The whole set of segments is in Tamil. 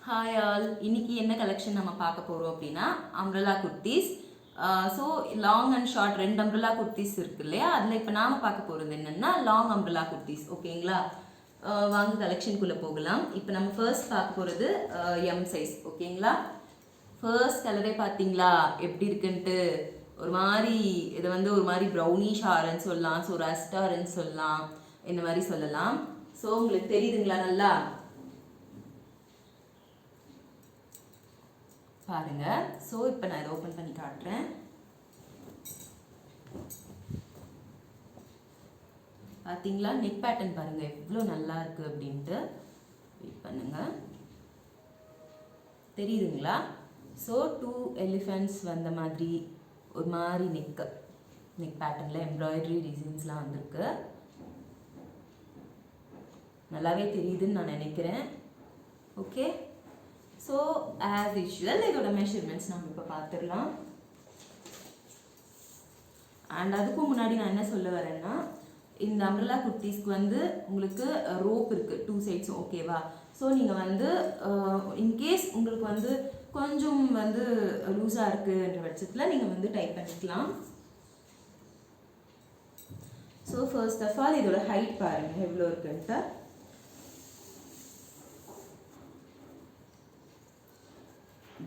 ஹாய் ஆல், இன்னைக்கு என்ன கலெக்ஷன் நம்ம பார்க்க போகிறோம் அப்படின்னா umbrella kurtis. So long and short ரெண்டு அம்ப்ரெல்லா குர்த்திஸ் இருக்கு இல்லையா? அதில் இப்போ நாம் பார்க்க போகிறது என்னென்னா லாங் அம்ப்ரெல்லா குர்த்திஸ். ஓகேங்களா? வாங்க கலெக்ஷனுக்குள்ளே போகலாம். இப்போ நம்ம ஃபர்ஸ்ட் பார்க்க போகிறது எம் சைஸ். ஓகேங்களா? ஃபர்ஸ்ட் கலரே பார்த்தீங்களா எப்படி இருக்குன்ட்டு? ஒரு மாதிரி இதை வந்து ஒரு மாதிரி ப்ரௌனிஷ் ஆரஞ்சு சொல்லலாம், ஸோ ரஸ்ட் ஆரஞ்சு சொல்லலாம், இந்த மாதிரி சொல்லலாம். ஸோ உங்களுக்கு தெரியுதுங்களா நல்லா? பாருங்க. ஸோ இப்போ நான் இதை ஓப்பன் பண்ணி காட்டுறேன். பார்த்தீங்களா நெக் பேட்டர்ன் பாருங்க எவ்வளோ நல்லா இருக்கு அப்படின்ட்டு. வெயிட் பண்ணுங்க, தெரியுதுங்களா? ஸோ 2 எலிஃபென்ட்ஸ் வந்த மாதிரி ஒரு மாதிரி நெக் பேட்டர்னில் எம்ப்ராய்டரி டிசைன்ஸ்லாம் வந்திருக்கு. நல்லாவே தெரியுதுன்னு நான் நினைக்கிறேன். ஓகே, ஸோ ஆஸ் யூஷுவல் இதோட மெஷர்மெண்ட்ஸ் நம்ம இப்போ பார்த்துடலாம். அண்ட் அதுக்கும் முன்னாடி நான் என்ன சொல்ல வரேன்னா, இந்த அம்ப்ரெல்லா குர்த்திஸ்க்கு வந்து உங்களுக்கு ரோப் இருக்குது 2 சைட்ஸும். ஓகேவா? ஸோ நீங்கள் வந்து இன்கேஸ் உங்களுக்கு வந்து கொஞ்சம் வந்து லூஸாக இருக்குன்ற பட்சத்தில் நீங்கள் வந்து டைப் பண்ணிக்கலாம். ஸோ ஃபர்ஸ்ட் ஆஃப் ஆல் இதோட ஹைட் பாருங்கள் எவ்வளோ இருக்குன்ட்டு.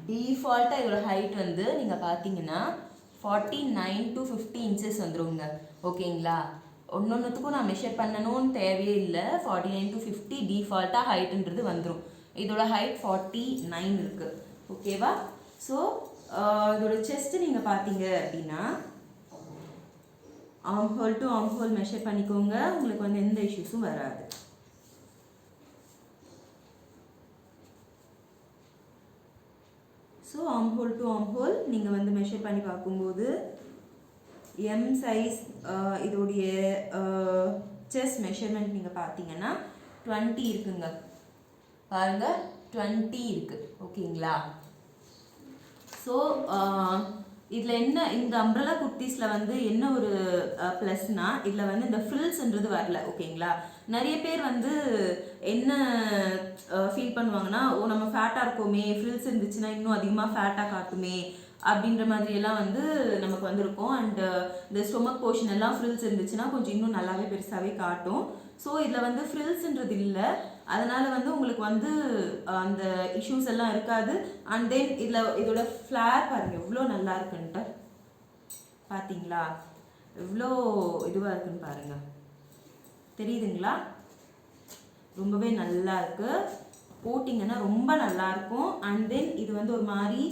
டிஃபால்ட்டாக இதோட ஹைட் வந்து நீங்கள் பார்த்தீங்கன்னா 49 to 50 இன்ச்சஸ் வந்துடுங்க. ஓகேங்களா? ஒன்றுத்துக்கும் நான் மெஷர் பண்ணணும்னு தேவையே இல்லை. 49 to 50 டிஃபால்ட்டாக ஹைட்டுன்றது வந்துடும். இதோட ஹைட் 49 இருக்குது. ஓகேவா? ஸோ இதோட செஸ்ட்டு நீங்கள் பார்த்தீங்க அப்படின்னா ஆம்ஹோல் டு ஆம்ஹோல் மெஷர் பண்ணிக்கோங்க. உங்களுக்கு வந்து எந்த இஷ்யூஸும் வராது. ஸோ ஆம்ஹோல் டு ஆம்ஹோல் நீங்கள் வந்து மெஷர் பண்ணி பார்க்கும்போது எம் சைஸ் இதோடைய செஸ்ட் மெஷர்மெண்ட் நீங்கள் பார்த்தீங்கன்னா 20 இருக்குங்க. பாருங்கள் 20 இருக்குது. ஓகேங்களா? ஸோ இதில் என்ன இந்த அம்ப்ரெல்லா குர்த்திஸில் வந்து என்ன ஒரு ப்ளஸ்னால் இதில் வந்து இந்த ஃப்ரில்ஸ்ன்றது வரல. ஓகேங்களா? நிறைய பேர் வந்து என்ன ஃபீல் பண்ணுவாங்கன்னா, ஓ நம்ம ஃபேட்டாக இருக்கோமே, ஃப்ரில்ஸ் இருந்துச்சுன்னா இன்னும் அதிகமாக ஃபேட்டாக காட்டுமே அப்படின்ற மாதிரியெல்லாம் வந்து நமக்கு வந்திருக்கும். அண்டு இந்த ஸ்டொமக் போர்ஷன் எல்லாம் ஃப்ரில்ஸ் இருந்துச்சுன்னா கொஞ்சம் இன்னும் நல்லாவே பெருசாகவே காட்டும். ஸோ இதில் வந்து ஃப்ரில்ஸ்ன்றது இல்லை, அதனால் வந்து உங்களுக்கு வந்து அந்த இஷ்யூஸ் எல்லாம் இருக்காது. அண்ட் தென் இதோட ஃப்ளேர் பாருங்கள் எவ்வளோ நல்லா இருக்குன்ட்டு. பார்த்தீங்களா எவ்வளோ இதுவாக இருக்குன்னு பாருங்கள், தெரியுதுங்களா? ரொம்பவே நல்லா இருக்கு. போட்டிங்கன்னா ரொம்ப நல்லா இருக்கும். அண்ட் தென் இது வந்து ஒரு மாதிரி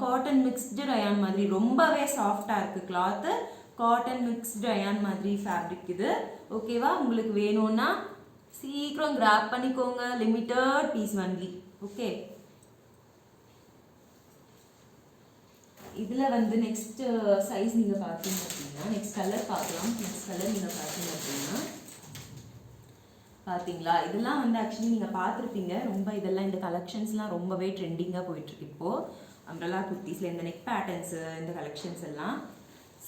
காட்டன் மிக்ஸ்டு ரயான் மாதிரி ரொம்பவே சாஃப்டாக இருக்குது கிளாத்து. காட்டன் மிக்ஸ்டு ரயான் மாதிரி ஃபேப்ரிக் இது. ஓகேவா? உங்களுக்கு வேணும்னா சீக்கிரம் கிராப் பண்ணிக்கோங்க. Limited piece only. ஓகே, இதில் வந்து நெக்ஸ்ட் சைஸ் நீங்கள் பார்த்தீங்க அப்படின்னா நெக்ஸ்ட் கலர் பார்க்கலாம். நெக்ஸ்ட் கலர் நீங்கள் பார்த்தீங்க அப்படின்னா பார்த்தீங்களா இதெல்லாம் வந்து ஆக்சுவலி நீங்கள் பார்த்துருப்பீங்க. ரொம்ப இதெல்லாம் இந்த கலெக்ஷன்ஸ்லாம் ரொம்பவே ட்ரெண்டிங்காக போயிட்டுருக்கு இப்போது அம்ப்ரெல்லா குர்த்திஸில் இந்த நெக் பேட்டர்ன்ஸு இந்த கலெக்ஷன்ஸ் எல்லாம்.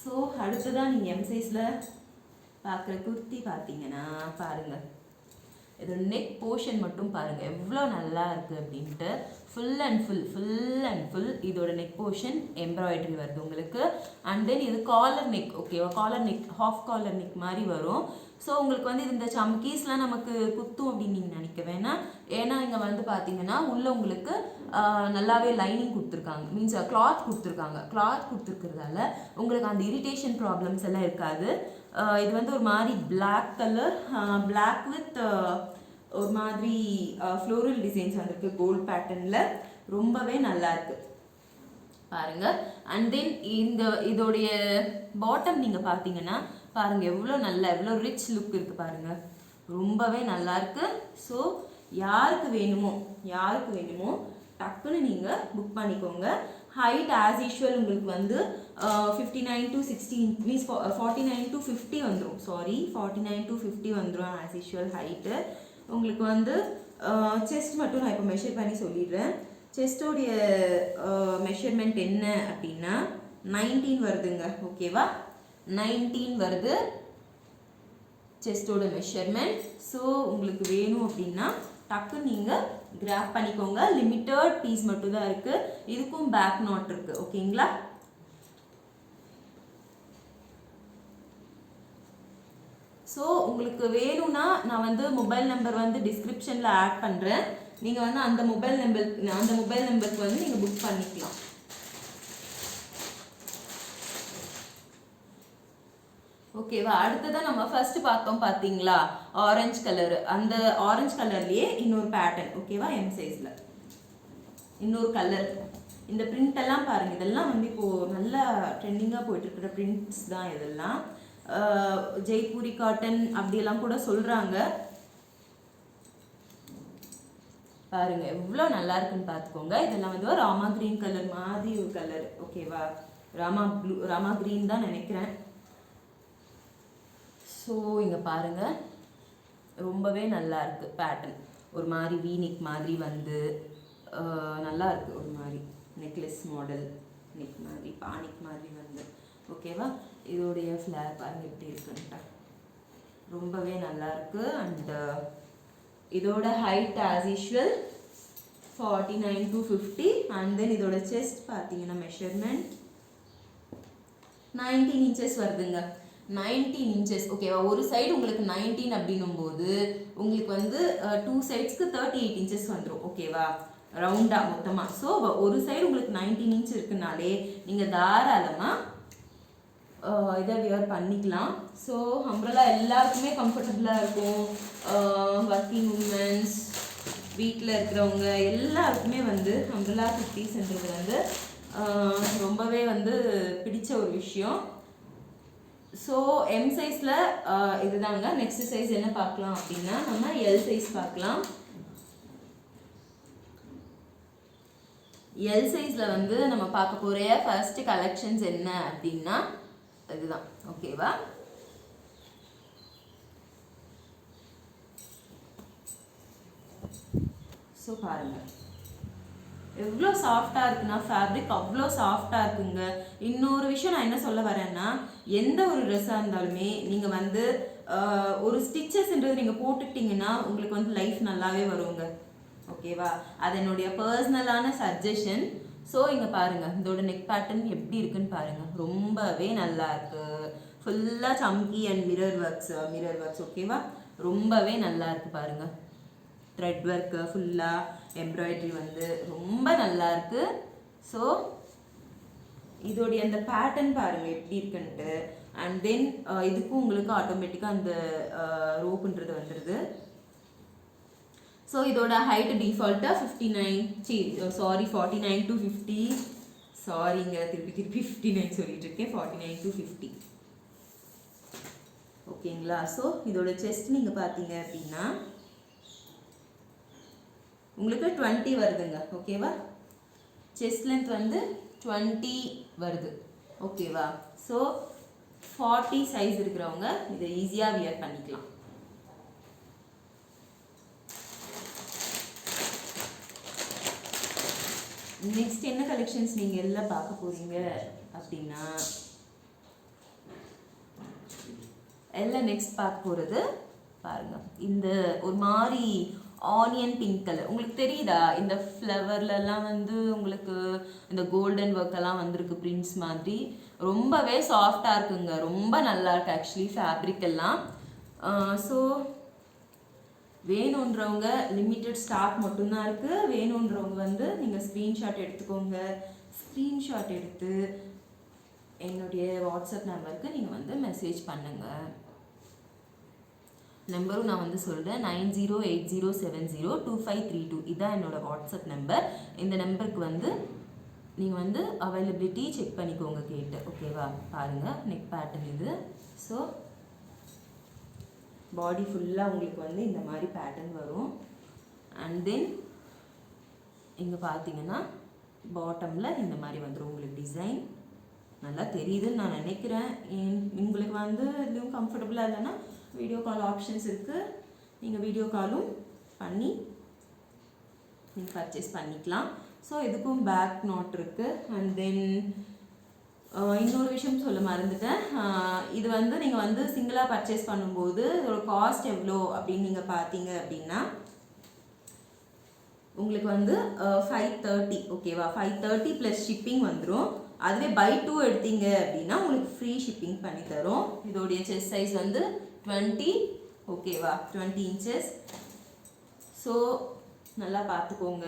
ஸோ அடுத்ததான் நீங்கள் எம் சைஸில் பார்க்குற குர்த்தி பார்த்தீங்கன்னா பாருங்கள், இதோட நெக் போர்ஷன் மட்டும் பாருங்கள் எவ்வளோ நல்லா இருக்குது அப்படின்ட்டு. ஃபுல் அண்ட் ஃபுல் இதோட நெக் போர்ஷன் எம்ப்ராய்டரி வருது உங்களுக்கு. அண்ட் தென் இது காலர் நெக். ஓகேவா? Collar neck, half collar neck மாதிரி வரும். ஸோ உங்களுக்கு வந்து இந்த சம்கீஸ்லாம் நமக்கு குத்தும் அப்படின்னு நீங்கள் நினைக்க வேணாம். ஏன்னா இங்கே வந்து பார்த்தீங்கன்னா உள்ளே உங்களுக்கு நல்லாவே லைனிங் கொடுத்துருக்காங்க, மீன்ஸ் கிளாத் கொடுத்துருக்காங்க. கிளாத் கொடுத்துருக்கிறதால உங்களுக்கு அந்த இரிட்டேஷன் ப்ராப்ளம்ஸ் எல்லாம் இருக்காது. இது வந்து ஒரு மாதிரி பிளாக் கலர், பிளாக் வித் ஒரு மாதிரி ஃப்ளோரல் டிசைன்ஸ் வந்திருக்கு கோல்ட் பேட்டர்னில். ரொம்பவே நல்லா இருக்குது பாருங்க. அண்ட் தென் இதோடைய பாட்டம் நீங்கள் பார்த்தீங்கன்னா பாருங்கள் எவ்வளோ நல்லா எவ்வளோ ரிச் லுக் இருக்குது பாருங்கள், ரொம்பவே நல்லா இருக்குது. ஸோ யாருக்கு வேணுமோ டக்குன்னு நீங்கள் புக் பண்ணிக்கோங்க. ஹைட் ஆஸ் யூஷுவல் உங்களுக்கு வந்து 59 to 60 மீன்ஸ் 49 to 50 வந்துடும். 49 to 50 வந்துடும் ஆஸ் யூஷுவல் ஹைட்டு. உங்களுக்கு வந்து செஸ்ட் மட்டும் நான் இப்போ மெஷர் பண்ணி சொல்லிடுறேன். செஸ்டோடைய மெஷர்மெண்ட் என்ன அப்படின்னா 19 வருதுங்க. ஓகேவா? 19 வருது செஸ்டோட மெஷர்மெண்ட். ஸோ உங்களுக்கு வேணும் அப்படின்னா டக்கு நீங்கள் கிராப் பண்ணிக்கோங்க. லிமிட்டட் பீஸ் மட்டும் தான் இருக்குது. இதுக்கும் பேக் நாட் இருக்குது. ஓகேங்களா? ஸோ உங்களுக்கு வேணும்னா நான் வந்து மொபைல் நம்பர் வந்து டிஸ்கிரிப்ஷனில் ஆட் பண்ணுறேன். நீங்கள் வந்து அந்த மொபைல் நம்பருக்கு வந்து நீங்கள் புக் பண்ணிக்கலாம். ஓகேவா? அடுத்ததான் நம்ம ஃபர்ஸ்ட் பார்த்தோம் பார்த்தீங்களா, ஆரஞ்சு கலர். அந்த ஆரஞ்சு கலர்லேயே இன்னொரு பேட்டர்ன். ஓகேவா? எம் சைஸில் இன்னொரு கலர். இந்த பிரிண்ட் எல்லாம் பாருங்க, இதெல்லாம் வந்து இப்போது நல்லா ட்ரெண்டிங்காக போயிட்டு இருக்கிற பிரிண்ட்ஸ் தான் இதெல்லாம். ஜெய்ப்பூரி காட்டன் அப்படியெல்லாம் கூட சொல்கிறாங்க. பாருங்க எவ்வளோ நல்லா இருக்குன்னு பார்த்துக்கோங்க. இதெல்லாம் வந்து ராமா கிரீன் கலர் மாதிரி ஒரு கலர். ஓகேவா? ராமா கிரீன் தான் நினைக்கிறேன். ஸோ இங்கே பாருங்கள், ரொம்பவே நல்லா இருக்குது பேட்டர்ன். ஒரு மாதிரி வீநெக் மாதிரி வந்து நல்லா இருக்குது. ஒரு மாதிரி நெக்லஸ் மாடல் நெக் மாதிரி, பானிக் மாதிரி வந்து. ஓகேவா? இதோடைய ஃப்ளேர் பாருங்கள் எப்படி இருக்குன்ட்டு, ரொம்பவே நல்லா இருக்குது. அண்ட் இதோட height as usual 49 to 50. And then இதோட செஸ்ட் பார்த்தீங்கன்னா மெஷர்மெண்ட் 19 இன்ச்சஸ் வருதுங்க. 19 இன்ச்சஸ். ஓகேவா? ஒரு சைடு உங்களுக்கு 19 அப்படின்னும் போது உங்களுக்கு வந்து 2 சைட்ஸ்க்கு 38 இன்ச்சஸ் வந்துடும். ஓகேவா? ரவுண்டாக மொத்தமாக. ஸோ ஒரு சைடு உங்களுக்கு 19 இன்ச் இருக்குனாலே நீங்கள் தாராளமாக இதை வியர் பண்ணிக்கலாம். ஸோ அம்ப்ரெல்லா எல்லாருக்குமே கம்ஃபர்டபுளாக இருக்கும். ஒர்க்கிங் உமன்ஸ், வீட்டில் இருக்கிறவங்க எல்லாருக்குமே வந்து அம்ப்ரெல்லா குர்த்திஸ்ன்றது வந்து ரொம்பவே வந்து பிடிச்ச ஒரு விஷயம். ஸோ எம் சைஸில் இதுதாங்க. நெக்ஸ்ட் சைஸ் என்ன பார்க்கலாம் அப்படின்னா, நம்ம எல் சைஸ் பார்க்கலாம். எல் சைஸில் வந்து நம்ம பார்க்க போகிற ஃபர்ஸ்ட் கலெக்ஷன்ஸ் என்ன அப்படின்னா இதுதான். ஓகேவா? ஸோ பாருங்கள் எவ்வளோ சாஃப்டாக இருக்குன்னா, ஃபேப்ரிக் அவ்வளோ சாஃப்டாக இருக்குங்க. இன்னொரு விஷயம் நான் என்ன சொல்ல வரேன்னா, எந்த ஒரு ட்ரெஸ்ஸாக இருந்தாலுமே நீங்கள் வந்து ஒரு ஸ்டிச்சஸ்ன்றது நீங்கள் போட்டுக்கிட்டிங்கன்னா உங்களுக்கு வந்து லைஃப் நல்லாவே வருங்க. ஓகேவா? அது என்னுடைய பர்சனலான சஜஷன். ஸோ இங்கே பாருங்கள், இதோட நெக் பேட்டர்ன் எப்படி இருக்குன்னு பாருங்கள். ரொம்பவே நல்லா இருக்குது. ஃபுல்லாக சம்கி அண்ட் மிரர் ஒர்க்ஸ். ஓகேவா? ரொம்பவே நல்லா இருக்குது பாருங்கள். த்ரெட் ஒர்க்கு, ஃபுல்லாக எம்ப்ராய்டரி வந்து ரொம்ப நல்லா இருக்குது. ஸோ இதோடைய அந்த பேட்டர்ன் பாருங்கள் எப்படி இருக்குன்ட்டு. அண்ட் தென் இதுக்கும் உங்களுக்கு ஆட்டோமேட்டிக்காக அந்த ரோப்புன்றது வந்துடுது. ஸோ இதோட ஹைட் டிஃபால்ட்டாக 49 to 50. சாரிங்க, திருப்பி 59 சொல்லிட்டு இருக்கேன். 49 to 50. ஓகேங்களா? ஸோ இதோட செஸ்ட் நீங்கள் பார்த்தீங்க அப்படின்னா உங்களுக்கு 20 வருதுங்க. ஓகேவா? செஸ்ட் லென்த் வந்து 20 வருது. ஓகேவா? ஸோ 40 சைஸ் இருக்கிறவங்க இதை ஈஸியாக வியர் பண்ணிக்கலாம். நெக்ஸ்ட் என்ன கலெக்ஷன்ஸ் நீங்கள் எல்லாம் பார்க்க போகிறீங்க அப்படின்னா, எல்லாம் நெக்ஸ்ட் பார்க்க போகிறது பாருங்கள். இந்த ஒரு மாதிரி ஆனியன் பிங்க் கலர் உங்களுக்கு தெரியுதா? இந்த ஃப்ளவர்லலாம் வந்து உங்களுக்கு இந்த கோல்டன் ஒர்க்கெல்லாம் வந்திருக்கு பிரிண்ட்ஸ் மாதிரி. ரொம்பவே சாஃப்டாக இருக்குங்க. ரொம்ப நல்லா இருக்கு ஆக்சுவலி ஃபேப்ரிக் எல்லாம். ஸோ வேணுன்றவங்க லிமிட்டட் ஸ்டாக் மட்டும்தான் இருக்குது. வேணுன்றவங்க வந்து நீங்கள் ஸ்க்ரீன்ஷாட் எடுத்துக்கோங்க. ஸ்க்ரீன்ஷாட் எடுத்து என்னுடைய வாட்ஸ்அப் நம்பருக்கு நீங்கள் வந்து மெசேஜ் பண்ணுங்கள். நம்பரும் நான் வந்து சொல்கிறேன், 9080702532. இதுதான் என்னோடய வாட்ஸ்அப் நம்பர். இந்த நம்பருக்கு வந்து நீங்கள் வந்து அவைலபிலிட்டி செக் பண்ணிக்கோங்க கேட்டு. ஓகேவா? பாருங்கள் நெக் பேட்டர்ன் இது. ஸோ பாடி ஃபுல்லாக உங்களுக்கு வந்து இந்த மாதிரி பேட்டர்ன் வரும். அண்ட் தென் இங்கே பார்த்தீங்கன்னா பாட்டமில் இந்த மாதிரி வந்துடும் உங்களுக்கு டிசைன். நல்லா தெரியுதுன்னு நான் நினைக்கிறேன். உங்களுக்கு வந்து இதுவும் கம்ஃபர்டபுளாக இல்லைன்னா வீடியோ கால் ஆப்ஷன்ஸ் இருக்குது. நீங்கள் வீடியோ காலும் பண்ணி நீங்கள் பர்ச்சேஸ் பண்ணிக்கலாம். ஸோ இதுக்கும் பேக் நாட் இருக்குது. அண்ட் தென் இன்னொரு விஷயம் சொல்ல மறந்துட்டேன். இது வந்து நீங்கள் வந்து சிங்கிளாக பர்ச்சேஸ் பண்ணும்போது இதோட காஸ்ட் எவ்வளோ அப்படின்னு நீங்கள் பார்த்தீங்க அப்படின்னா உங்களுக்கு வந்து 530 ஓகேவா. 530 ப்ளஸ் ஷிப்பிங் வந்துடும். அதுவே பை 2 எடுத்தீங்க அப்படின்னா உங்களுக்கு ஃப்ரீ ஷிப்பிங் பண்ணி தரும். இதோடைய செஸ்ட் சைஸ் வந்து 20 ஓகேவா, 20 இன்ச்சஸ். ஸோ நல்லா பார்த்துக்கோங்க.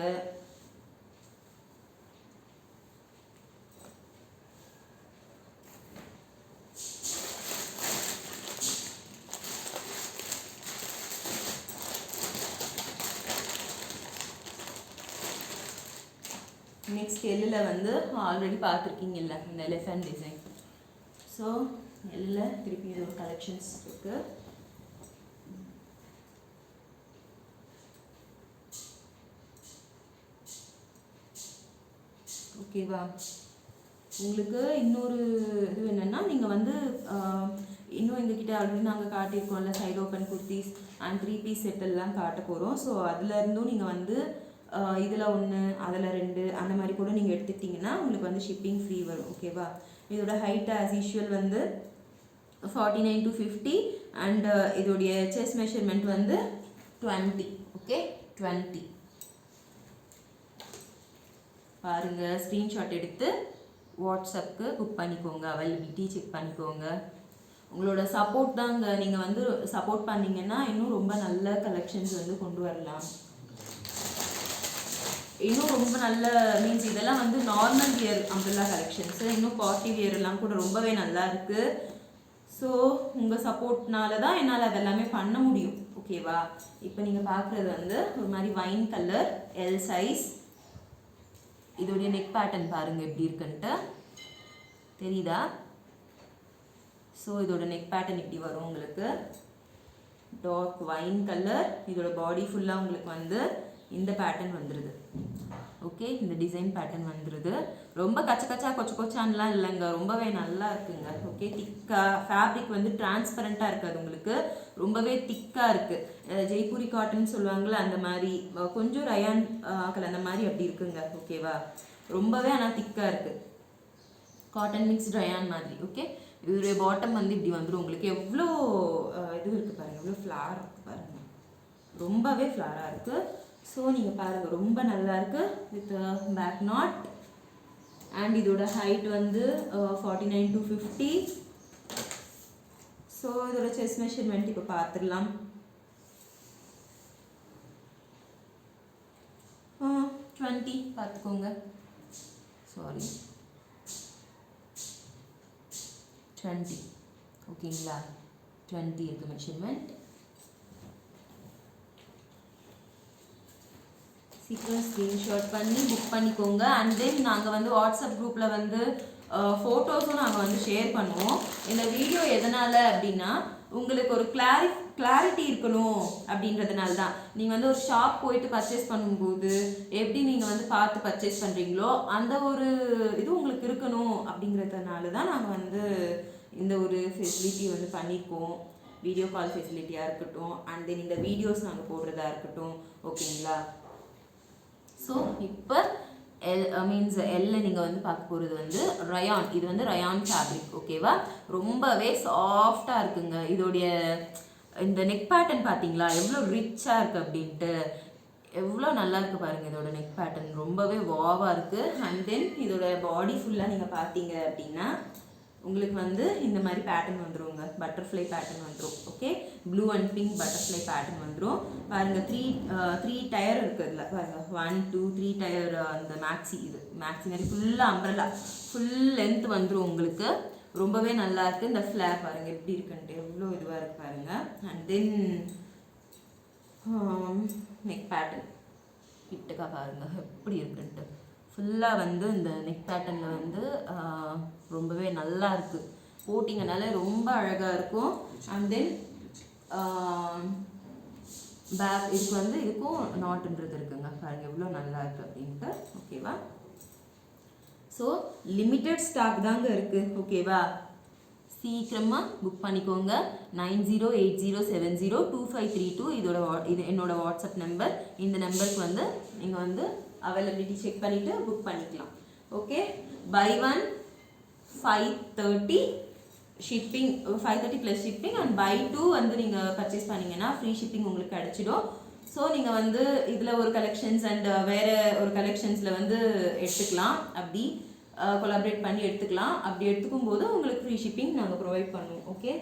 நெக்ஸ்ட் எல்லில் வந்து ஆல்ரெடி பார்த்துருக்கீங்கல்ல இந்த எலிஃபண்ட் டிசைன். ஸோ எல்லில் திருப்பி இது ஒரு கலெக்ஷன்ஸ் இருக்குது. ஓகேவா. உங்களுக்கு இன்னொரு இது என்னென்னா, நீங்கள் வந்து இன்னும் எங்ககிட்ட ஆல்ரெடி நாங்கள் காட்டியிருக்கோம்ல side open kurtis and 3 piece செட்டெல்லாம் காட்ட போகிறோம். ஸோ அதுலேருந்தும் நீங்கள் வந்து இதில் 1 அதில் 2 அந்த மாதிரி கூட நீங்கள் எடுத்துக்கிட்டிங்கன்னா உங்களுக்கு வந்து ஷிப்பிங் ஃப்ரீ வரும். ஓகேவா. இதோட ஹைட் ஆஸ் யூஷுவல் வந்து 49 to 50 அண்ட் இதோடைய செஸ்ட் மெஷர்மெண்ட் வந்து 20. ஓகே, 20 பாருங்கள். ஸ்க்ரீன்ஷாட் எடுத்து வாட்ஸ்அப்புக்கு புக் பண்ணிக்கோங்க, அவைலபிலிட்டி செக் பண்ணிக்கோங்க. உங்களோட சப்போர்ட் தாங்க. நீங்கள் வந்து சப்போர்ட் பண்ணிங்கன்னா இன்னும் ரொம்ப நல்ல கலெக்ஷன்ஸ் வந்து கொண்டு வரலாம். இன்னும் ரொம்ப நல்ல மீன்ஸ் இதெல்லாம் வந்து நார்மல் வியர் அம்பர்லா கலெக்ஷன்ஸு. இன்னும் பார்ட்டி வியர் எல்லாம் கூட ரொம்பவே நல்லா இருக்குது. ஸோ உங்கள் சப்போர்ட்னால தான் என்னால் அதெல்லாமே பண்ண முடியும். ஓகேவா. இப்போ நீங்கள் பார்க்குறது வந்து ஒரு மாதிரி வைன் கலர் எல் சைஸ். இதோடைய நெக் பேட்டர்ன் பாருங்கள் எப்படி இருக்குன்ட்டு தெரியுதா. ஸோ இதோட நெக் பேட்டர்ன் இப்படி வரும் உங்களுக்கு. Dark wine colour. இதோட பாடி ஃபுல்லாக உங்களுக்கு வந்து இந்த பேட்டர்ன் வந்துடுது. ஓகே, இந்த டிசைன் பேட்டர்ன் வந்துடுது. ரொம்ப கச்சா கொச்ச கொச்சான்லாம் இல்லைங்க, ரொம்பவே நல்லா இருக்குங்க. ஓகே, திக்காக ஃபேப்ரிக் வந்து டிரான்ஸ்பரண்ட்டாக இருக்காது உங்களுக்கு, ரொம்பவே திக்காக இருக்குது. ஜெய்ப்பூரி காட்டன் சொல்லுவாங்களே அந்த மாதிரி, கொஞ்சம் ரயான் கலந்த மாதிரி அப்படி இருக்குங்க. ஓகேவா. ரொம்பவே ஆனால் திக்காக இருக்குது, காட்டன் மிக்ஸ் ரயான் மாதிரி. ஓகே, இதோடைய பாட்டம் வந்து இப்படி வந்துடும் உங்களுக்கு. எவ்வளோ இது இருக்குது பாருங்கள், எவ்வளோ ஃப்ளார் இருக்குது பாருங்கள், ரொம்பவே ஃப்ளாராக இருக்குது. ஸோ நீங்கள் பாருங்கள் ரொம்ப நல்லா இருக்குது வித் பேக் நாட். அண்ட் இதோட ஹைட் வந்து 49 to 50. ஸோ இதோட செஸ்ட் மெஷர்மெண்ட் இப்போ பார்த்துடலாம். 20 பார்த்துக்கோங்க. சாரி 20 ஓகேங்களா. 20 இருக்குது மெஷர்மெண்ட். சீக்கிரம் ஸ்க்ரீன்ஷாட் பண்ணி புக் பண்ணிக்கோங்க. அண்ட் தென் நாங்கள் வந்து வாட்ஸ்அப் குரூப்பில் வந்து ஃபோட்டோஸும் நாங்கள் வந்து ஷேர் பண்ணுவோம். இந்த வீடியோ எதனால் அப்படின்னா உங்களுக்கு ஒரு கிளாரிட்டி இருக்கணும் அப்படின்றதுனால தான். நீங்கள் வந்து ஒரு ஷாப் போயிட்டு பர்ச்சேஸ் பண்ணும்போது எப்படி நீங்கள் வந்து பார்த்து பர்ச்சேஸ் பண்ணுறீங்களோ அந்த ஒரு இது உங்களுக்கு இருக்கணும் அப்படிங்கிறதுனால தான் நாங்கள் வந்து இந்த ஒரு ஃபெசிலிட்டி வந்து பண்ணியிருக்கோம். வீடியோ கால் ஃபெசிலிட்டியாக இருக்கட்டும், அண்ட் தென் இந்த வீடியோஸ் நாங்கள் போடுறதா இருக்கட்டும். ஓகேங்களா. ஸோ இப்போ எல்ல நீங்கள் வந்து பார்க்க போகிறது வந்து ரயான். இது வந்து ரயான் ஃபேப்ரிக். ஓகேவா. ரொம்பவே சாஃப்டாக இருக்குங்க. இதோடைய இந்த நெக் பேட்டர்ன் பார்த்தீங்களா எவ்வளோ ரிச்சாக இருக்குது அப்படின்ட்டு, எவ்வளோ நல்லா இருக்குது பாருங்கள். இதோட நெக் பேட்டர்ன் ரொம்பவே வாவாக இருக்குது. அண்ட் தென் இதோட பாடி ஃபுல்லாக நீங்கள் பார்த்தீங்க அப்படின்னா உங்களுக்கு வந்து இந்த மாதிரி பேட்டர்ன் வந்துருங்க, பட்டர்ஃப்ளை பேட்டர்ன் வந்துடும். Okay, blue and pink butterfly pattern வந்துடும். பாருங்கள், த்ரீ டயர் இருக்குதுல பாருங்கள், 1 2 3 டயர். அந்த மேக்ஸி, இது மேக்ஸி மாதிரி ஃபுல்லாக அம்பரலா ஃபுல் லென்த் வந்துடும் உங்களுக்கு. ரொம்பவே நல்லா இருக்குது. இந்த ஃப்ளேர் பாருங்கள் எப்படி இருக்குன்ட்டு, எவ்வளோ இதுவாக இருக்குது பாருங்கள். அண்ட் தென் நெக் பேட்டர்ன் கிட்டக்கா பாருங்கள் எப்படி இருக்குன்ட்டு. ஃபுல்லாக வந்து இந்த நெக் பேட்டர்னில் வந்து ரொம்பவே நல்லா இருக்குது. போட்டிங்கனால ரொம்ப அழகாக இருக்கும். அண்ட் தென் பேக் இதுக்கு வந்து இதுக்கும் நாட்டுன்றது இருக்குங்க. பாருங்கள் எவ்வளோ நல்லா இருக்குது அப்படின்ட்டு. ஓகேவா. ஸோ லிமிட்டட் ஸ்டாக் தாங்க இருக்குது. ஓகேவா. சீக்கிரமாக புக் பண்ணிக்கோங்க. 9080702532 இது என்னோட வாட்ஸ்அப் நம்பர். இந்த நம்பருக்கு வந்து நீங்கள் வந்து அவைலபிலிட்டி செக் பண்ணிவிட்டு புக் பண்ணிக்கலாம். Okay, by 1 530 shipping, 530 plus shipping. And by 2 வந்து நீங்கள் பர்ச்சேஸ் பண்ணிங்கன்னா ஃப்ரீ ஷிப்பிங் உங்களுக்கு கிடச்சிடும். ஸோ நீங்கள் வந்து இதில் ஒரு கலெக்ஷன்ஸ் அண்ட் வேறு ஒரு கலெக்ஷன்ஸில் வந்து எடுத்துக்கலாம். அப்படி கொலாபரேட் பண்ணி எடுத்துக்கலாம். அப்படி எடுத்துக்கும் போது உங்களுக்கு ஃப்ரீ ஷிப்பிங் நாங்கள் ப்ரொவைட் பண்ணுவோம். ஓகே,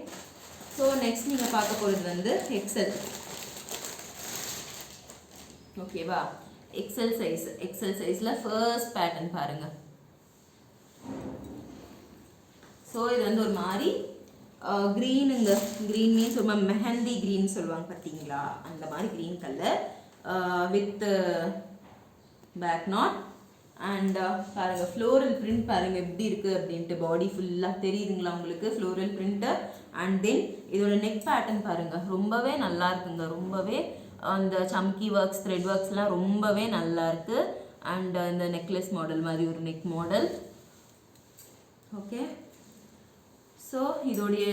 ஸோ நெக்ஸ்ட் நீங்கள் பார்க்க போகிறது வந்து எக்ஸல். ஓகேவா, எக்ஸல் சைஸில் ஃபர்ஸ்ட் பேட்டர்ன் பாருங்கள். ஸோ இது வந்து ஒரு மாதிரி க்ரீனுங்க. க்ரீன் மீன்ஸ் ரொம்ப மெஹந்தி க்ரீன் சொல்லுவாங்க பார்த்தீங்களா, அந்த மாதிரி green colour with back knot and பாருங்கள் ஃப்ளோரல் பிரிண்ட் பாருங்கள் எப்படி இருக்குது அப்படின்ட்டு. பாடி ஃபுல்லாக தெரியுதுங்களா உங்களுக்கு ஃப்ளோரல் பிரிண்ட்டு. அண்ட் தென் இதோட நெக் பேட்டர்ன் பாருங்கள், ரொம்பவே நல்லா இருக்குங்க. ரொம்பவே அந்த சம்கி ஒர்க்ஸ் த்ரெட் ஒர்க்ஸ்லாம் ரொம்பவே நல்லா இருக்குது. அண்ட் இந்த நெக்லஸ் மாடல் மாதிரி ஒரு நெக் மாடல். ஓகே, ஸோ இதோடைய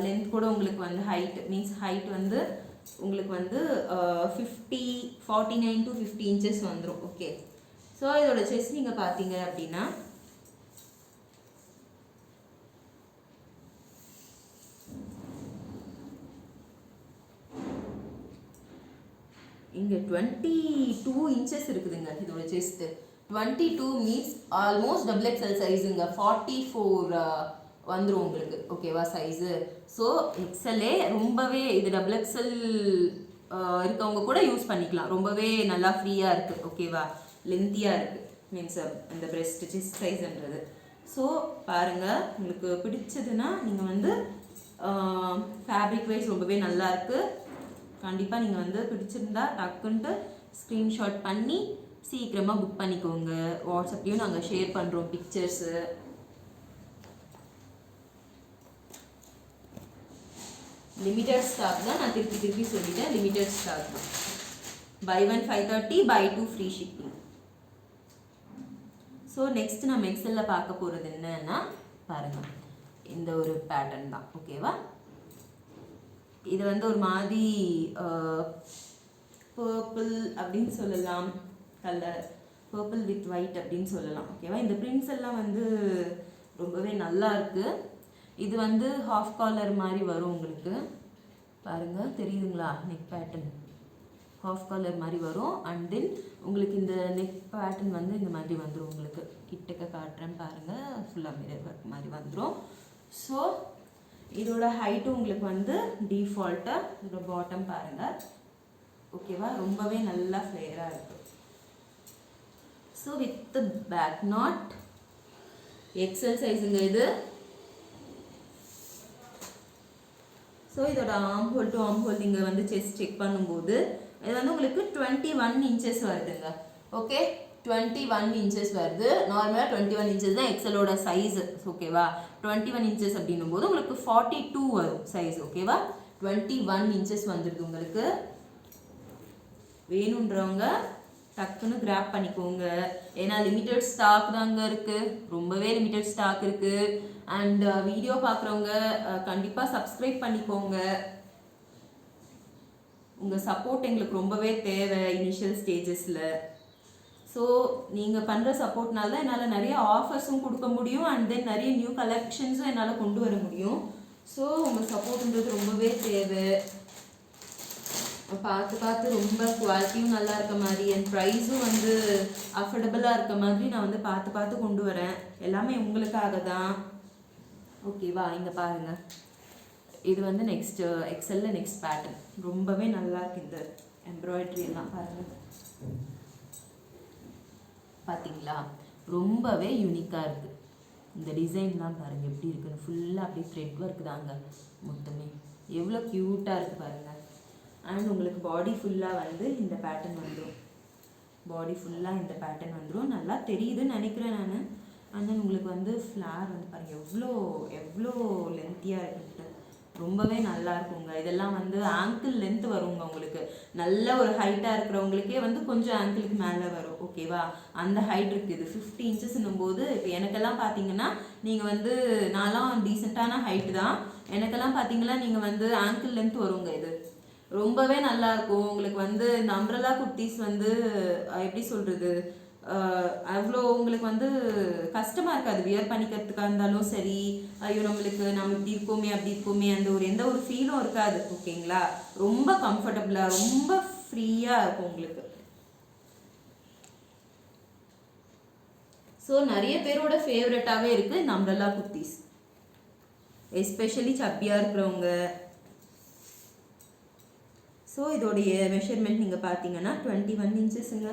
லென்த் கூட உங்களுக்கு வந்து ஹைட் வந்து உங்களுக்கு வந்து 49 to 50 inches வந்துடும். ஓகே, ஸோ இதோட செஸ்ட் நீங்கள் பார்த்தீங்க அப்படின்னா இங்கே 22 inches இருக்குதுங்க இதோட chest. 22 means almost double XL சைஸுங்க. 44 வந்துடும் உங்களுக்கு. ஓகேவா சைஸு. ஸோ எக்ஸ்எல்லே ரொம்பவே இது டபுள் எக்ஸ்எல் இருக்கவங்க கூட யூஸ் பண்ணிக்கலாம். ரொம்பவே நல்லா ஃப்ரீயாக இருக்குது. ஓகேவா, லென்த்தியாக இருக்குது மீன்ஸ் அந்த பிரெஸ்ட் செஸ்ட் சைஸ்ன்றது. ஸோ பாருங்கள், உங்களுக்கு பிடிச்சதுன்னா நீங்கள் வந்து ஃபேப்ரிக் வைஸ் ரொம்பவே நல்லா இருக்குது. கண்டிப்பாக நீங்கள் வந்து பிடிச்சிருந்தா டக்குன்ட்டு ஸ்க்ரீன்ஷாட் பண்ணி சீக்கிரமாக புக் பண்ணிக்கோங்க. வாட்ஸ்அப்லேயும் நாங்கள் ஷேர் பண்ணுறோம் பிக்சர்ஸு. லிமிட்டட் ஸ்டாக் தான், நான் திருப்பி சொல்லிட்டேன். லிமிட்டட் ஸ்டாக் தான். buy 1 530, buy 2 free shipping. So next நம்ம எக்ஸலில் பார்க்க போகிறது என்னன்னா பாருங்கள், இந்த ஒரு பேட்டர்ன் தான். ஓகேவா, இது வந்து ஒரு மாதிரி பர்பிள் அப்படின்னு சொல்லலாம், கலர் பர்பிள் வித் ஒயிட் அப்படின்னு சொல்லலாம். ஓகேவா, இந்த பிரிண்ட்ஸ் எல்லாம் வந்து ரொம்பவே நல்லா இருக்குது. இது வந்து ஹாஃப் காலர் மாதிரி வரும் உங்களுக்கு. பாருங்கள் தெரியுதுங்களா, நெக் பேட்டர்ன் ஹாஃப் காலர் மாதிரி வரும். அண்ட் தென் உங்களுக்கு இந்த நெக் பேட்டர்ன் வந்து இந்த மாதிரி வந்துடும். உங்களுக்கு கிட்டக்க காட்டுறேன் பாருங்கள், ஃபுல்லாக மிரர் ஒர்க் மாதிரி வந்துடும். ஸோ இதோட ஹைட்டும் உங்களுக்கு வந்து டிஃபால்ட்டாக இதோட பாட்டம் பாருங்கள். ஓகேவா, ரொம்பவே நல்லா ஃப்ளேயராக இருக்குது. So with back knot XL சைஸுங்க இது. ஸோ இதோட arm hole to arm hole நீங்கள் வந்து செஸ்ட் செக் பண்ணும்போது இது வந்து உங்களுக்கு 21 inches வருதுங்க. ஓகே, 21 inches வருது. நார்மலாக 21 inches தான் எக்ஸலோட சைஸு. ஓகேவா, 21 inches அப்படின்னும் போது உங்களுக்கு 42 வரும் சைஸ். ஓகேவா, 21 inches வந்துடுது உங்களுக்கு. வேணுன்றவங்க டக்குன்னு கிராப் பண்ணிக்கோங்க. ஏன்னா லிமிட்டட் ஸ்டாக் தாங்க இருக்குது, ரொம்பவே லிமிட்டட் ஸ்டாக் இருக்குது. அண்ட் வீடியோ பார்க்குறவங்க கண்டிப்பாக சப்ஸ்கிரைப் பண்ணிக்கோங்க. உங்கள் சப்போர்ட் எங்களுக்கு ரொம்பவே தேவை இனிஷியல் ஸ்டேஜஸில். ஸோ நீங்கள் பண்ணுற சப்போர்ட்னால தான் என்னால் நிறைய ஆஃபர்ஸும் கொடுக்க முடியும். அண்ட் தென் நிறைய நியூ கலெக்ஷன்ஸும் என்னால் கொண்டு வர முடியும். ஸோ உங்கள் சப்போர்ட்ன்றது ரொம்பவே தேவை. பார்த்து ரொம்ப குவாலிட்டியும் நல்லா இருக்க மாதிரி அண்ட் ப்ரைஸும் வந்து அஃபோர்டபுளாக இருக்க மாதிரி நான் வந்து பார்த்து கொண்டு வரேன். எல்லாமே உங்களுக்காக தான். ஓகேவா, இங்கே பாருங்கள், இது வந்து நெக்ஸ்ட்டு எக்ஸலில் நெக்ஸ்ட் பேட்டர்ன் ரொம்பவே நல்லா இருக்குது. இந்த எம்ப்ராய்டரி எல்லாம் பாருங்கள், பார்த்தீங்களா, ரொம்பவே யூனிக்காக இருக்குது. இந்த டிசைன்லாம் பாருங்கள் எப்படி இருக்குன்னு. ஃபுல்லாக அப்படியே த்ரெட் ஒர்க் தாங்க மொத்தமே. எவ்வளோ க்யூட்டாக இருக்குது பாருங்கள். அண்ட் உங்களுக்கு பாடி ஃபுல்லாக வந்து இந்த பேட்டர்ன் வந்துடும். நல்லா தெரியுதுன்னு நினைக்கிறேன் நான். அண்ட் தென் உங்களுக்கு வந்து ஃப்ளார் வந்து பாருங்கள் எவ்வளோ லென்த்தியாக இருக்குன்ட்டு. ரொம்பவே நல்லா இருக்குங்க. இதெல்லாம் வந்து ஆங்கிள் லென்த் வருங்க உங்களுக்கு. நல்ல ஒரு ஹைட்டாக இருக்கிறவங்களுக்கே வந்து கொஞ்சம் ஆங்கிளுக்கு மேலே வரும். ஓகேவா, அந்த ஹைட் இருக்குது. 50 inchesன்னும் போது இப்போ எனக்கெல்லாம் பார்த்தீங்கன்னா நீங்கள் வந்து நான்லாம் டீசெண்டான ஹைட்டு தான். எனக்கெல்லாம் பார்த்தீங்கன்னா நீங்கள் வந்து ஆங்கிள் லென்த் வருங்க. இது ரொம்பவே நல்லாயிருக்கும் உங்களுக்கு. வந்து இந்த அம்ப்ரெல்லா குர்த்திஸ் வந்து எப்படி சொல்கிறது, அவ்வளோ உங்களுக்கு வந்து கஷ்டமாக இருக்காது வியர் பண்ணிக்கிறதுக்காக இருந்தாலும் சரி. ஐயோ நம்ம இப்படி இருக்கோமே அப்படி இருக்கோமே அந்த ஒரு எந்த ஒரு ஃபீலும் இருக்காது. ஓகேங்களா, ரொம்ப கம்ஃபர்டபுளாக ரொம்ப ஃப்ரீயாக இருக்கும் உங்களுக்கு. ஸோ நிறைய பேரோட ஃபேவரட்டாகவே இருக்குது இந்த அம்ப்ரெல்லா குர்த்திஸ், எஸ்பெஷலி சப்பியாக இருக்கிறவங்க. ஸோ இதோடைய மெஷர்மெண்ட் நீங்கள் பார்த்தீங்கன்னா 21 இன்ச்சஸுங்க.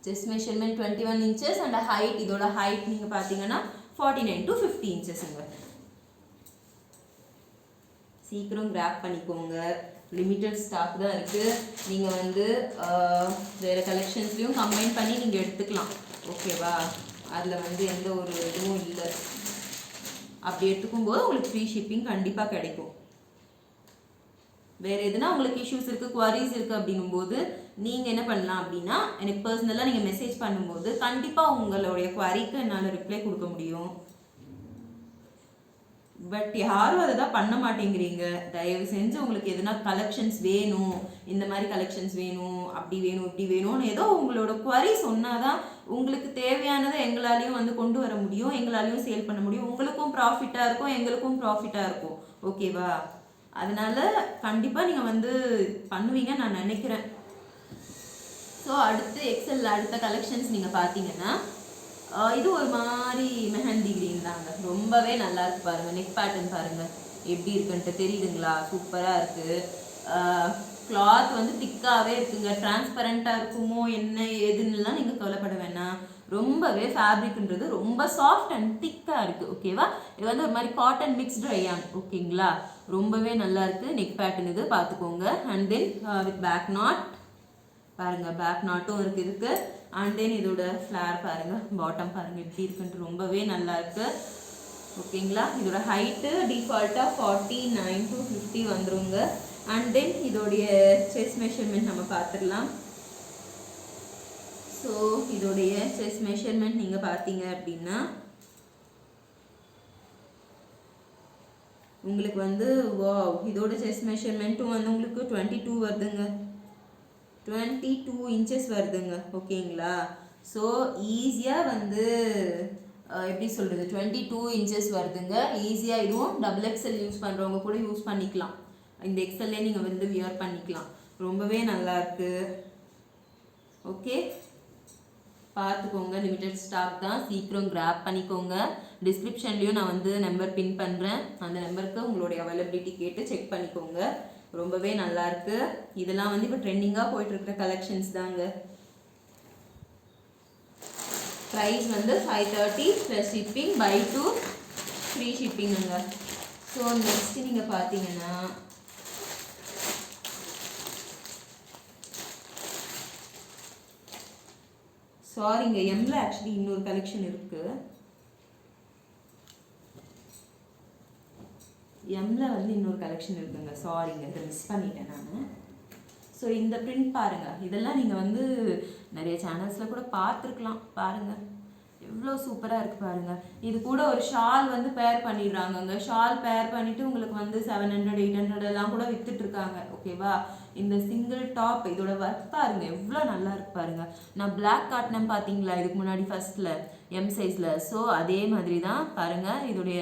Chest measurement 21 inches and height, இதோட ஹைட் நீங்கள் பார்த்தீங்கன்னா 49 to 50 இன்ச்சஸுங்க. சீக்கிரம் கிராப் பண்ணிக்கோங்க, லிமிட்டட் ஸ்டாக் தான் இருக்குது. நீங்கள் வந்து வேறு கலெக்ஷன்ஸ்லையும் கம்பைன் பண்ணி நீங்கள் எடுத்துக்கலாம், ஓகேவா? அதில் வந்து எந்த ஒரு இதுவும் இல்லை. அப்படி எடுத்துக்கும்போது உங்களுக்கு ஃப்ரீ ஷிப்பிங் கண்டிப்பாக கிடைக்கும். வேறு எதுனா உங்களுக்கு இஷ்யூஸ் இருக்குது, குவாரிஸ் இருக்குது அப்படின்னும்போது நீங்கள் என்ன பண்ணலாம் அப்படின்னா, எனக்கு பர்சனலாக நீங்கள் மெசேஜ் பண்ணும்போது கண்டிப்பாக உங்களுடைய குவாரிக்கு என்னால் ரிப்ளை கொடுக்க முடியும். பட் யாரும் அதை தான் பண்ண மாட்டேங்கிறீங்க. தயவு செஞ்சு உங்களுக்கு எதுனா கலெக்ஷன்ஸ் வேணும், இந்த மாதிரி கலெக்ஷன்ஸ் வேணும், அப்படி வேணும், இப்படி வேணும்னு ஏதோ உங்களோட குவரி சொன்னாதான் உங்களுக்கு தேவையானதை எங்களாலையும் வந்து கொண்டு வர முடியும், எங்களாலையும் சேல் பண்ண முடியும். உங்களுக்கும் ப்ராஃபிட்டாக இருக்கும், எங்களுக்கும் ப்ராஃபிட்டாக இருக்கும், ஓகேவா? அதனால கண்டிப்பாக நீங்கள் வந்து பண்ணுவீங்க நான் நினைக்கிறேன். ஸோ அடுத்து எக்ஸல் அடுத்த கலெக்ஷன்ஸ் நீங்கள் பார்த்தீங்கன்னா இது ஒரு மாதிரி மெஹந்தி கிரீன் தாங்க, ரொம்பவே நல்லா இருக்கு பாருங்க. நெக் பேட்டர்ன் பாருங்க எப்படி இருக்குன்ட்டு தெரியுதுங்களா? சூப்பராக இருக்குது. கிளாத் வந்து திக்காகவே இருக்குங்க, டிரான்ஸ்பரண்ட்டாக இருக்குமோ என்ன ஏதுன்னுலாம் நீங்கள் கவலைப்பட வேணாம். ரொம்பவே ஃபேப்ரிக்ன்றது ரொம்ப சாஃப்ட் அண்ட் திக்காக இருக்குது, ஓகேவா? இது வந்து ஒரு மாதிரி காட்டன் மிக்ஸ்டு ரயான், ஓகேங்களா? ரொம்பவே நல்லா இருக்குது. நெக் பேட்டர்ன் இது பார்த்துக்கோங்க. And then with back knot பாருங்க, பேக் நாட்டும் இருக்குது இதுக்கு. அண்ட் தென் இதோட ஃப்ளார் பாருங்க, பாட்டம் பாருங்க எப்படி இருக்குன்ட்டு ரொம்பவே நல்லா இருக்கு, ஓகேங்களா? இதோட ஹைட்டு டிஃபால்ட்டாக 49 to 50 வந்துருங்க. அண்ட் தென் இதோடைய செஸ்ட் மெஷர்மெண்ட் நம்ம பார்த்துடலாம். ஸோ இதோடைய செஸ்ட் மெஷர்மெண்ட் நீங்கள் பார்த்தீங்க அப்படின்னா உங்களுக்கு வந்து இதோட செஸ்ட் மெஷர்மெண்ட்டும் வந்து உங்களுக்கு 22 வருதுங்க, 22 இன்ச்சஸ் வருதுங்க, ஓகேங்களா? ஸோ ஈஸியாக வந்து எப்படி சொல்கிறது, 22 இன்ச்சஸ் வருதுங்க. ஈஸியாக இதுவும் டபுள் எக்ஸல் யூஸ் பண்ணுறவங்க கூட யூஸ் பண்ணிக்கலாம், இந்த எக்ஸல்லே நீங்கள் வந்து வியர் பண்ணிக்கலாம். ரொம்பவே நல்லாயிருக்கு, ஓகே? பார்த்துக்கோங்க, லிமிட்டட் ஸ்டாக் தான், சீக்கிரம் கிராப் பண்ணிக்கோங்க. டிஸ்கிரிப்ஷன்லேயும் நான் வந்து நம்பர் பின் பண்ணுறேன், அந்த நம்பருக்கு உங்களுடைய அவைலபிலிட்டி கேட்டு செக் பண்ணிக்கோங்க. ரொம்பவே நல்லா இருக்கு. இதெல்லாம் வந்து இப்போ ட்ரெண்டிங்காக போயிட்டு இருக்கிற கலெக்ஷன்ஸ் தாங்க. ப்ரைஸ் வந்து 530 ப்ளஸ் ஷிப்பிங், பை 2 ஃப்ரீ ஷிப்பிங்குங்க. ஸோ நெக்ஸ்ட் நீங்கள் பார்த்தீங்கன்னா சாரிங்க, எம்ல ஆக்சுவலி இன்னொரு கலெக்ஷன் இருக்குது. எம்மில் வந்து இன்னொரு கலெக்ஷன் இருக்குங்க, சாரிங்க, இதை மிஸ் பண்ணிட்டேன் நான். ஸோ இந்த பிரிண்ட் பாருங்கள், இதெல்லாம் நீங்கள் வந்து நிறைய சேனல்ஸில் கூட பார்த்துருக்கலாம். பாருங்கள் எவ்வளோ சூப்பராக இருக்குது பாருங்கள். இது கூட ஒரு ஷால் வந்து பேர் பண்ணிடுறாங்கங்க. ஷால் பேர் பண்ணிவிட்டு உங்களுக்கு வந்து 700 800 எல்லாம் கூட விற்றுட்ருக்காங்க, ஓகேவா? இந்த சிங்கிள் டாப் இதோட ஒர்க் பாருங்கள் எவ்வளோ நல்லா இருக்கு பாருங்கள். நான் பிளாக் காட்டினேன் பார்த்தீங்களா இதுக்கு முன்னாடி ஃபஸ்ட்டில் எம் சைஸில். ஸோ அதே மாதிரி தான் பாருங்கள், இதோடைய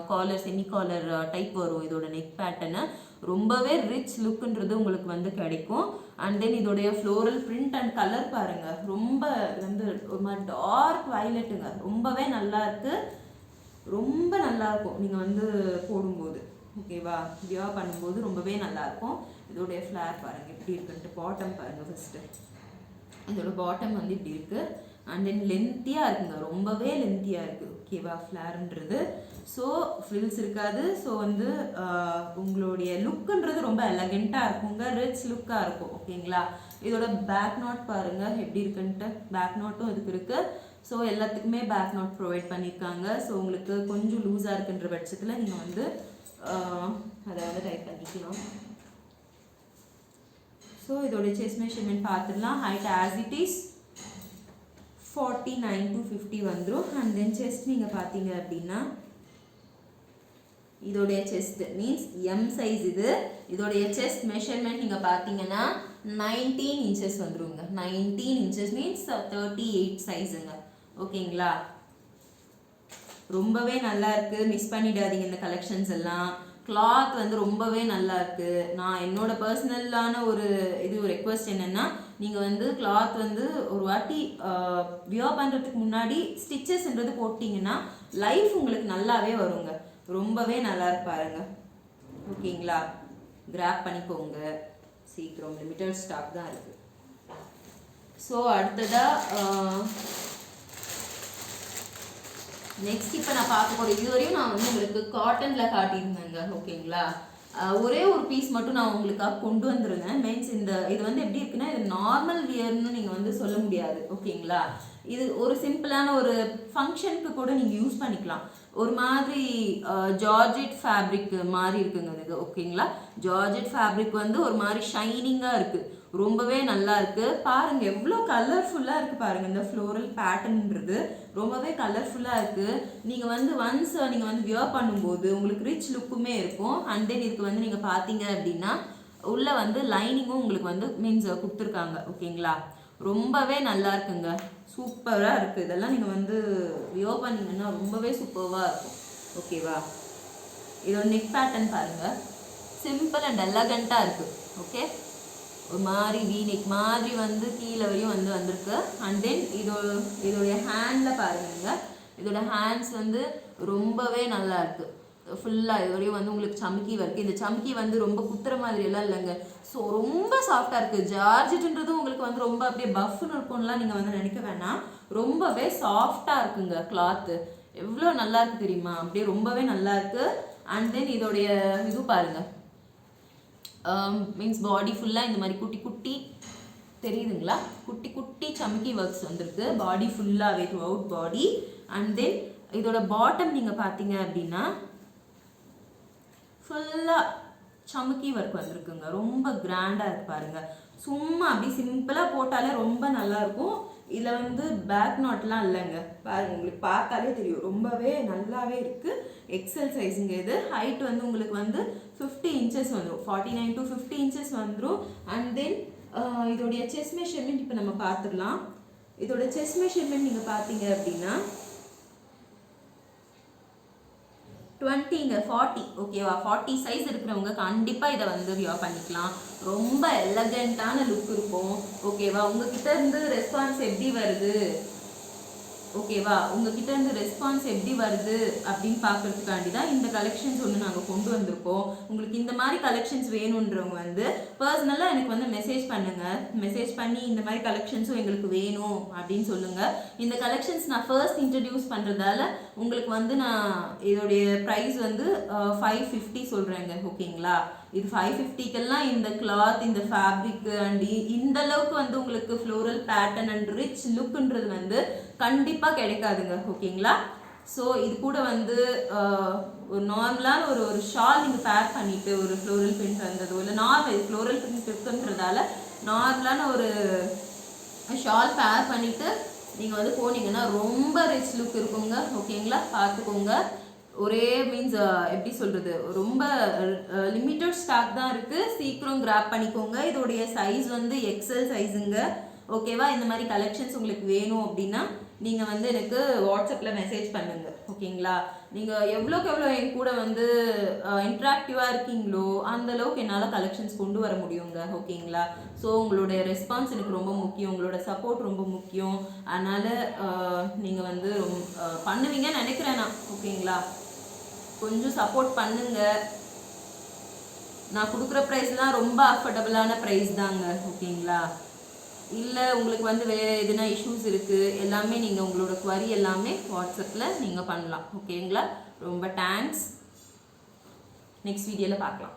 காலர் செமி காலர் டைப் வரும். இதோட நெக் பேட்டர்னு ரொம்பவே ரிச் லுக்குன்றது உங்களுக்கு வந்து கிடைக்கும். அண்ட் தென் இதோடைய ஃப்ளோரல் பிரிண்ட் அண்ட் கலர் பாருங்கள், ரொம்ப வந்து ஒரு மாதிரி டார்க் வயலட்டுங்க, ரொம்பவே நல்லா இருக்கு, ரொம்ப நல்லாயிருக்கும் நீங்கள் வந்து போடும்போது, ஓகேவா? வியர் பண்ணும்போது ரொம்பவே நல்லாயிருக்கும். இதோடைய ஃப்ளார் பாருங்கள் எப்படி இருக்குன்ட்டு. பாட்டம் பாருங்கள் ஃபஸ்ட்டு, இதோட பாட்டம் வந்து இப்படி இருக்குது. அண்ட் தென் லென்த்தியாக இருக்குங்க, ரொம்பவே லென்த்தியாக இருக்குது, ஓகேவா? ஃப்ளார்ன்றது ஸோ ஃப்ரில்ஸ் இருக்காது. ஸோ வந்து உங்களுடைய லுக்குன்றது ரொம்ப எலகெண்ட்டாக இருக்குங்க, ரிச் லுக்காக இருக்கும், ஓகேங்களா? இதோட பேக் நாட் பாருங்கள் எப்படி இருக்குன்ட்டு. பேக் நாட்டும் இதுக்கு இருக்குது. ஸோ எல்லாத்துக்குமே பேக் நாட் ப்ரொவைட் பண்ணியிருக்காங்க. ஸோ உங்களுக்கு கொஞ்சம் லூஸாக இருக்குன்ற பட்சத்தில் நீங்கள் வந்து அதை வந்து டைப் பண்ணிக்கலாம். ஸோ இதோடைய செஸ்ட் மெஷர்மெண்ட் பார்த்துடலாம். Height as it is 49 to 50 வந்துடும். அண்ட் தென் செஸ்ட் நீங்கள் பார்த்தீங்க அப்படின்னா இதோடைய செஸ்ட் மீன்ஸ் எம் சைஸ் இது. இதோடைய செஸ்ட் மெஷர்மெண்ட் நீங்கள் பார்த்தீங்கன்னா 19 இன்ச்சஸ் வந்துடுங்க. 19 இன்ச்சஸ் மீன்ஸ் 38 சைஸுங்க, ஓகேங்களா? ரொம்பவே நல்லா இருக்குது, மிஸ் பண்ணிடாதீங்க இந்த கலெக்ஷன்ஸ் எல்லாம். கிளாத் வந்து ரொம்பவே நல்லா இருக்கு. நான் என்னோட பர்சனலான ஒரு ரெக்வஸ்ட் என்னன்னா, நீங்கள் வந்து கிளாத் வந்து ஒரு வாட்டி வியர் பண்ணுறதுக்கு முன்னாடி ஸ்டிச்சஸ்ன்றது போட்டிங்கன்னா லைஃப் உங்களுக்கு நல்லாவே வருங்க. ரொம்பவே நல்லா இருப்பாருங்க. ஓகேங்களா, கிராப் பண்ணிக்கோங்க சீக்கிரம், லிமிட்டட் ஸ்டாக் தான் இருக்குது. ஸோ அடுத்ததாக நெக்ஸ்ட் இப்போ நான் பார்க்க போகிற இது வரையும் நான் வந்து உங்களுக்கு காட்டனில் காட்டியிருந்தேங்க. ஓகேங்களா, ஒரே ஒரு பீஸ் மட்டும் நான் உங்களுக்காக கொண்டு வந்துருந்தேன். மீன்ஸ் இது வந்து எப்படி இருக்குன்னா, இது நார்மல் வியர்னு நீங்கள் வந்து சொல்ல முடியாது. ஓகேங்களா, இது ஒரு சிம்பிளான ஒரு ஃபங்க்ஷனுக்கு கூட நீங்கள் யூஸ் பண்ணிக்கலாம். ஒரு மாதிரி ஜார்ஜெட் ஃபேப்ரிக் மாதிரி இருக்குங்க இது. ஓகேங்களா, ஜார்ஜெட் ஃபேப்ரிக் வந்து ஒரு மாதிரி ஷைனிங்காக இருக்குது, ரொம்பவே நல்லா இருக்கு. பாருங்க எவ்வளோ கலர்ஃபுல்லாக இருக்கு பாருங்க. இந்த ஃப்ளோரல் பேட்டர்ன்றது ரொம்பவே கலர்ஃபுல்லாக இருக்கு. நீங்கள் வந்து ஒன்ஸ் நீங்கள் வந்து வியர் பண்ணும்போது உங்களுக்கு ரிச் லுக்குமே இருக்கும். அண்ட் தென் இதுக்கு வந்து நீங்கள் பார்த்தீங்க அப்படின்னா உள்ள வந்து லைனிங்கும் உங்களுக்கு வந்து மீன்ஸ் கொடுத்துருக்காங்க. ஓகேங்களா, ரொம்பவே நல்லா இருக்குங்க, சூப்பராக இருக்குது. இதெல்லாம் நீங்கள் வந்து வியர் பண்ணிங்கன்னா ரொம்பவே சூப்பராக இருக்கும். ஓகேவா, இதோட நெக் பேட்டர்ன் பாருங்கள், சிம்பிள் அண்ட் எலகண்ட்டாக இருக்குது. ஓகே, ஒரு மாதிரி வீனெக் மாதிரி வந்து கீழே வரையும் வந்து வந்திருக்கு. அண்ட் தென் இதோடைய ஹேண்டில் பாருங்க, இதோட ஹேண்ட்ஸ் வந்து ரொம்பவே நல்லா இருக்குது. ஃபுல்லாக இது வரையும் வந்து உங்களுக்கு சமுக்கி இருக்குது. இந்த சமுக்கி வந்து ரொம்ப குத்துற மாதிரி எல்லாம் இல்லைங்க. ஸோ ரொம்ப சாஃப்டாக இருக்குது. ஜார்ஜெட்ன்றது உங்களுக்கு வந்து ரொம்ப அப்படியே பஃப்னு இருக்கும்லாம் நீங்கள் வந்து நினைக்க வேணாம். ரொம்பவே சாஃப்டாக இருக்குங்க கிளாத்து. எவ்வளோ நல்லா இருக்குது தெரியுமா, அப்படியே ரொம்பவே நல்லா இருக்குது. அண்ட் தென் இதோடைய இது பாருங்கள், மீன்ஸ் பாடி ஃபுல்லாக இந்த மாதிரி குட்டி குட்டி தெரியுதுங்களா, குட்டி குட்டி சமுக்கி ஒர்க்ஸ் வந்திருக்கு பாடி ஃபுல்லாகவே, through out body. And then இதோட பாட்டம் நீங்கள் பார்த்தீங்க அப்படின்னா ஃபுல்லாக சமுக்கி ஒர்க் வந்திருக்குங்க. ரொம்ப கிராண்டாக இருக்கு பாருங்கள். சும்மா அப்படி சிம்பிளாக போட்டாலே ரொம்ப நல்லாயிருக்கும். இதில் வந்து பேக் நாட்லாம் இல்லைங்க பாருங்கள், உங்களுக்கு பார்த்தாலே தெரியும் ரொம்பவே நல்லாவே இருக்குது. எக்ஸல் சைஸுங்க இது. ஹைட் வந்து உங்களுக்கு வந்து 50 இன்ச்சஸ் வந்துடும், 49 to 50 இன்ச்சஸ் வந்துடும். அண்ட் தென் இதோடைய செஸ்ட் மெஷர்மெண்ட் இப்போ நம்ம பார்த்துடலாம். இதோட செஸ்ட் மெஷர்மெண்ட் நீங்கள் பார்த்தீங்க அப்படின்னா 20ங்க, 40. ஓகேவா, 40 சைஸ் இருக்கிறவங்க கண்டிப்பாக இதை வந்து வியர் பண்ணிக்கலாம். ரொம்ப எலகண்ட்டான லுக் இருக்கும். ஓகேவா, உங்ககிட்ட இருந்து ரெஸ்பான்ஸ் எப்படி வருது, ஓகேவா, உங்ககிட்ட இருந்து ரெஸ்பான்ஸ் எப்படி வருது அப்படின்னு பார்க்கறதுக்காண்டி தான் இந்த கலெக்ஷன்ஸ் ஒன்று நாங்கள் கொண்டு வந்திருக்கோம். உங்களுக்கு இந்த மாதிரி கலெக்ஷன்ஸ் வேணுன்றவங்க வந்து பர்சனலாக எனக்கு வந்து மெசேஜ் பண்ணுங்கள். மெசேஜ் பண்ணி இந்த மாதிரி கலெக்ஷன்ஸும் எங்களுக்கு வேணும் அப்படின்னு சொல்லுங்கள். இந்த கலெக்ஷன்ஸ் நான் ஃபர்ஸ்ட் இன்ட்ரடியூஸ் பண்ணுறதால உங்களுக்கு வந்து நான் இதோடைய ப்ரைஸ் வந்து 550 சொல்கிறேங்க. ஓகேங்களா, இது 550க்கெல்லாம் இந்த கிளாத், இந்த ஃபேப்ரிக் அண்ட் இந்த அளவுக்கு வந்து உங்களுக்கு ஃப்ளோரல் பேட்டர்ன் அண்ட் ரிச் லுக்குன்றது வந்து கண்டிப்பாக கிடைக்காதுங்க. ஓகேங்களா, ஸோ இது கூட வந்து ஒரு நார்மலான ஒரு ஷால் நீங்கள் பேர் பண்ணிவிட்டு ஒரு ஃப்ளோரல் பிரிண்ட் வந்ததோ இல்லை நார்மல் ஃப்ளோரல் பிரிண்ட் இருக்குன்றதால நார்மலான ஒரு ஷால் பேர் பண்ணிவிட்டு நீங்கள் வந்து போனீங்கன்னா ரொம்ப ரிச் லுக் இருக்குங்க. ஓகேங்களா, பார்த்துக்கோங்க. ஒரே மீன்ஸ் எப்படி சொல்கிறது, ரொம்ப லிமிட்டட் ஸ்டாக் தான் இருக்குது. சீக்கிரம் கிராப் பண்ணிக்கோங்க. இதோடைய சைஸ் வந்து எக்ஸல் சைஸுங்க. ஓகேவா, இந்த மாதிரி கலெக்ஷன்ஸ் உங்களுக்கு வேணும் அப்படின்னா நீங்கள் வந்து எனக்கு வாட்ஸ்அப்பில் மெசேஜ் பண்ணுங்கள். ஓகேங்களா, நீங்கள் எவ்வளோக்கு எவ்வளோ என் கூட வந்து இன்ட்ராக்டிவாக இருக்கீங்களோ அந்தளவுக்கு என்னால் கலெக்ஷன்ஸ் கொண்டு வர முடியுங்க. ஓகேங்களா, ஸோ உங்களுடைய ரெஸ்பான்ஸ் எனக்கு ரொம்ப முக்கியம், உங்களோட சப்போர்ட் ரொம்ப முக்கியம். அதனால் நீங்கள் வந்து பண்ணுவீங்கன்னு நினைக்கிறேன் நான். ஓகேங்களா, கொஞ்சம் சப்போர்ட் பண்ணுங்க. நான் கொடுக்குற ப்ரைஸ்லாம் ரொம்ப அஃபோர்டபுளான ப்ரைஸ் தாங்க. ஓகேங்களா, இல்லை உங்களுக்கு வந்து வேறு எதுனா இஷ்யூஸ் இருக்குது எல்லாமே நீங்கள் உங்களோட குவரி எல்லாமே வாட்ஸ்அப்பில் நீங்கள் பண்ணலாம். ஓகேங்களா, ரொம்ப தேங்க்ஸ். நெக்ஸ்ட் வீடியோவில் பார்க்கலாம்.